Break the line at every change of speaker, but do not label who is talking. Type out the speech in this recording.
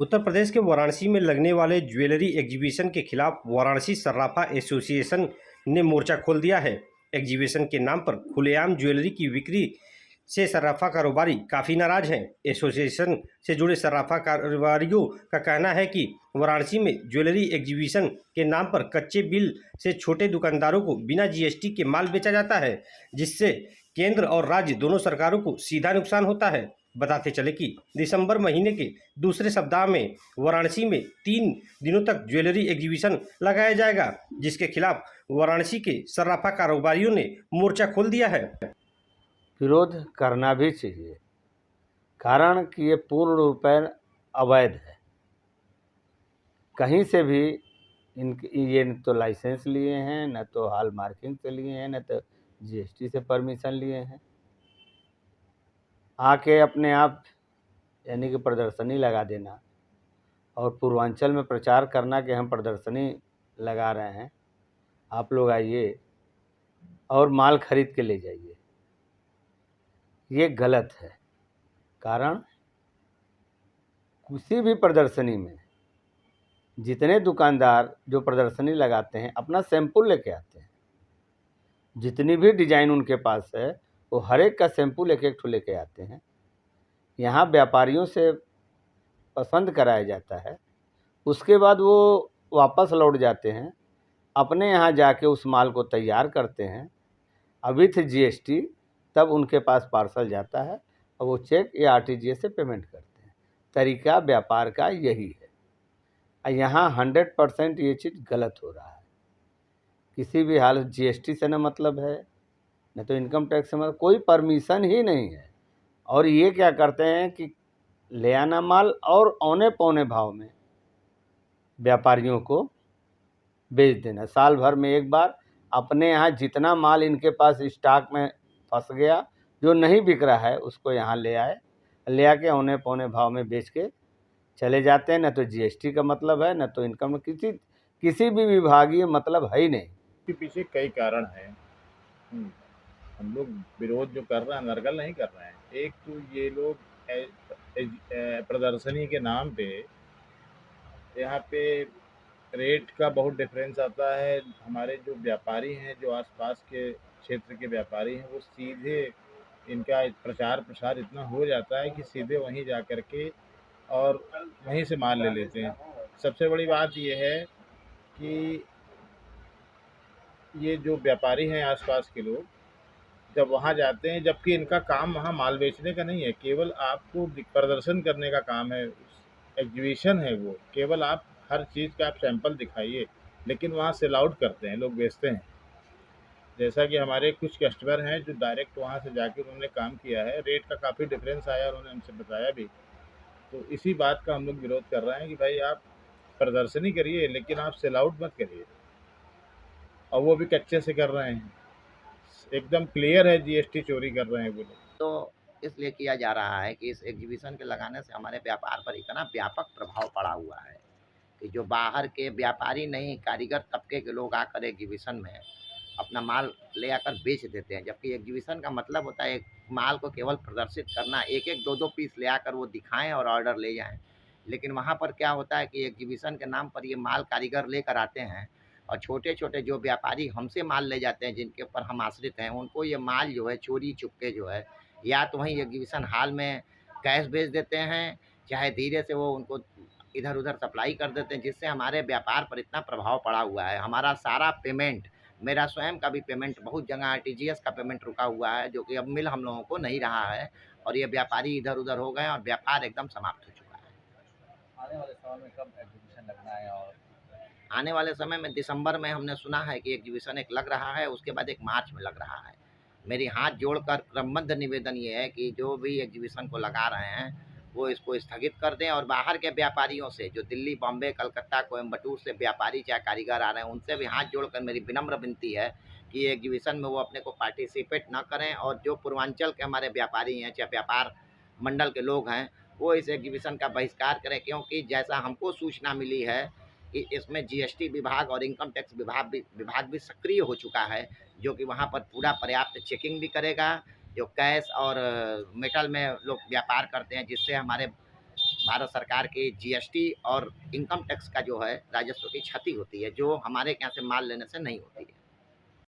उत्तर प्रदेश के वाराणसी में लगने वाले ज्वेलरी एग्जीबिशन के खिलाफ वाराणसी सर्राफा एसोसिएशन ने मोर्चा खोल दिया है। एग्जीबिशन के नाम पर खुलेआम ज्वेलरी की बिक्री से सर्राफा कारोबारी काफ़ी नाराज हैं। एसोसिएशन से जुड़े सर्राफा कारोबारियों का कहना है कि वाराणसी में ज्वेलरी एग्जीबिशन के नाम पर कच्चे बिल से छोटे दुकानदारों को बिना जीएसटी के माल बेचा जाता है, जिससे केंद्र और राज्य दोनों सरकारों को सीधा नुकसान होता है। बताते चले कि दिसंबर महीने के दूसरे सप्ताह में वाराणसी में 3 दिनों तक ज्वेलरी एग्जीबिशन लगाया जाएगा, जिसके खिलाफ वाराणसी के सर्राफा कारोबारियों ने मोर्चा खोल दिया है।
विरोध करना भी चाहिए, कारण कि ये पूर्ण रूप से अवैध है। कहीं से भी ये न तो लाइसेंस लिए हैं, न तो हॉल मार्किंग से लिए हैं, न तो जीएसटी से परमिशन लिए हैं। आके अपने आप यानी कि प्रदर्शनी लगा देना और पूर्वांचल में प्रचार करना कि हम प्रदर्शनी लगा रहे हैं, आप लोग आइए और माल खरीद के ले जाइए, ये गलत है। कारण किसी भी प्रदर्शनी में जितने दुकानदार जो प्रदर्शनी लगाते हैं अपना सैंपल लेके आते हैं, जितनी भी डिजाइन उनके पास है वो हर एक का सैंपल एक एक ठो लेके आते हैं। यहाँ व्यापारियों से पसंद कराया जाता है, उसके बाद वो वापस लौट जाते हैं, अपने यहाँ जाके उस माल को तैयार करते हैं अभी थे जीएसटी, तब उनके पास पार्सल जाता है और वो चेक या आरटीजीएस से पेमेंट करते हैं। तरीका व्यापार का यही है। यहाँ 100% ये चीज़ गलत हो रहा है। किसी भी हालत जीएसटी से न मतलब है, न तो इनकम टैक्स से मतलब, कोई परमिशन ही नहीं है। और ये क्या करते हैं कि ले आना माल और औने पौने भाव में व्यापारियों को बेच देना। साल भर में एक बार अपने यहाँ जितना माल इनके पास स्टॉक में फंस गया, जो नहीं बिक रहा है, उसको यहाँ ले आए, ले आके औने पौने भाव में बेच के चले जाते हैं। न तो जीएसटी का मतलब है, न तो इनकम, किसी भी विभागीय मतलब है ही नहीं।
के पीछे कई कारण हैं। हम लोग विरोध जो कर रहे हैं, नरगल नहीं कर रहे हैं। एक तो ये लोग प्रदर्शनी के नाम पे यहाँ पे रेट का बहुत डिफरेंस आता है। हमारे जो व्यापारी हैं, जो आसपास के क्षेत्र के व्यापारी हैं, वो सीधे इनका प्रचार प्रसार इतना हो जाता है कि सीधे वहीं जा कर के और वहीं से माल ले लेते हैं। सबसे बड़ी बात ये है कि ये जो व्यापारी हैं आसपास के लोग, जब वहाँ जाते हैं, जबकि इनका काम वहाँ माल बेचने का नहीं है, केवल आपको प्रदर्शन करने का काम है। एग्जीबिशन है वो, केवल आप हर चीज़ का आप सैंपल दिखाइए, लेकिन वहाँ सेल आउट करते हैं लोग, बेचते हैं। जैसा कि हमारे कुछ कस्टमर हैं जो डायरेक्ट वहाँ से जाके उन्होंने काम किया है, रेट का काफ़ी डिफरेंस आया, उन्होंने हमसे बताया भी। तो इसी बात का हम लोग विरोध कर रहे हैं कि भाई आप प्रदर्शनी करिए, लेकिन आप सेल आउट मत करिए। और वो भी कच्चे से कर रहे हैं, एकदम क्लियर है जीएसटी चोरी कर रहे हैं वो लोग।
तो इसलिए किया जा रहा है कि इस एग्जीबिशन के लगाने से हमारे व्यापार पर इतना व्यापक प्रभाव पड़ा हुआ है कि जो बाहर के व्यापारी नहीं, कारीगर तबके के लोग आकर एग्जीबिशन में अपना माल ले आकर बेच देते हैं। जबकि एग्जीबिशन का मतलब होता है एक माल को केवल प्रदर्शित करना, एक एक दो दो पीस ले आकर वो दिखाएं और ऑर्डर ले जाएं। लेकिन वहाँ पर क्या होता है कि एग्जीबिशन के नाम पर ये माल कारीगर लेकर आते हैं और छोटे छोटे जो व्यापारी हमसे माल ले जाते हैं, जिनके ऊपर हम आश्रित हैं, उनको ये माल जो है चोरी चुपके जो है या तो वहीं एग्जीबिशन हॉल में कैश भेज देते हैं, चाहे धीरे से वो उनको इधर उधर सप्लाई कर देते हैं, जिससे हमारे व्यापार पर इतना प्रभाव पड़ा हुआ है। हमारा सारा पेमेंट, मेरा स्वयं का भी पेमेंट बहुत जगह आरटीजीएस का पेमेंट रुका हुआ है, जो कि अब मिल हम लोगों को नहीं रहा है और ये व्यापारी इधर उधर हो गए और व्यापार एकदम समाप्त हो चुका है।
आने वाले समय में कब एग्जीबिशन लगना है? और
आने वाले समय में दिसंबर में हमने सुना है कि एग्जीबिशन एक लग रहा है, उसके बाद एक मार्च में लग रहा है। मेरी हाथ जोड़कर क्रमबद्ध निवेदन ये है कि जो भी एग्जीबिशन को लगा रहे हैं वो इसको स्थगित कर दें और बाहर के व्यापारियों से, जो दिल्ली, बॉम्बे, कलकत्ता, कोयम्बटूर से व्यापारी चाहे कारीगर आ रहे हैं, उनसे भी हाथ जोड़कर मेरी विनम्र विनती है कि एग्जीबिशन में वो अपने को पार्टिसिपेट ना करें और जो पूर्वांचल के हमारे व्यापारी हैं, चाहे व्यापार मंडल के लोग हैं, वो इस एग्जीबिशन का बहिष्कार करें। क्योंकि जैसा हमको सूचना मिली है कि इसमें जीएसटी विभाग और इनकम टैक्स विभाग भी सक्रिय हो चुका है, जो कि वहाँ पर पूरा पर्याप्त चेकिंग भी करेगा। जो कैश और मेटल में लोग व्यापार करते हैं, जिससे हमारे भारत सरकार के जीएसटी और इनकम टैक्स का जो है राजस्व की क्षति होती है, जो हमारे यहाँ से माल लेने से नहीं होती है।